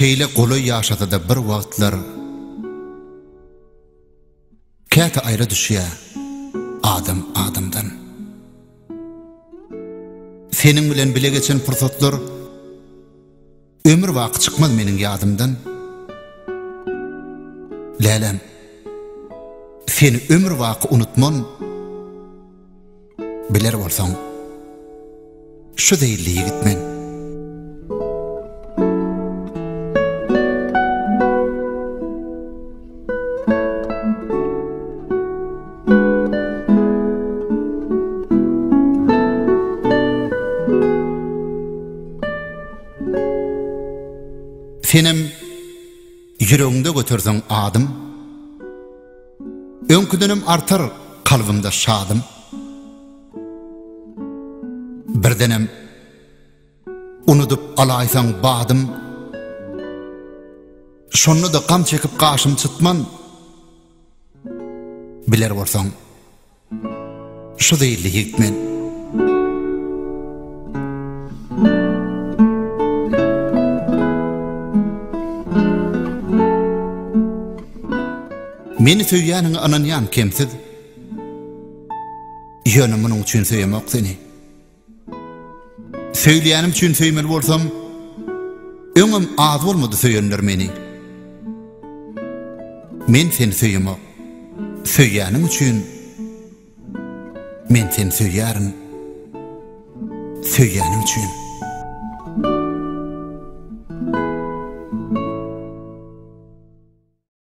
şeyle golay yaşadı da bir wagtlar käte aýra düşýär adam adamdan. Senin bilen bile geçen fırsatlar ömür vakı çıkmaz menin yadımdan. Lälem, seni ömür vakı unutman biler bolsaň şu değilliği gitmen. Senem yüreğimde götürdüň adım, öňküdenim artar kalbimde şadım. Birdenem unutup alaýsaň badım, şonu da gam çekip gaşym çıtman, biler bolsaň şu değilliği gitmen. Meni söýýäniň anan ýan kemsiz, ýöne munyň üçin söýemek seni. Söýleýänim üçin söýmeli bolsam, öňüm az bolmady söýenler meni. Men seni söýemek, söýýänim üçin, men seni söýýärim, söýýänim üçin.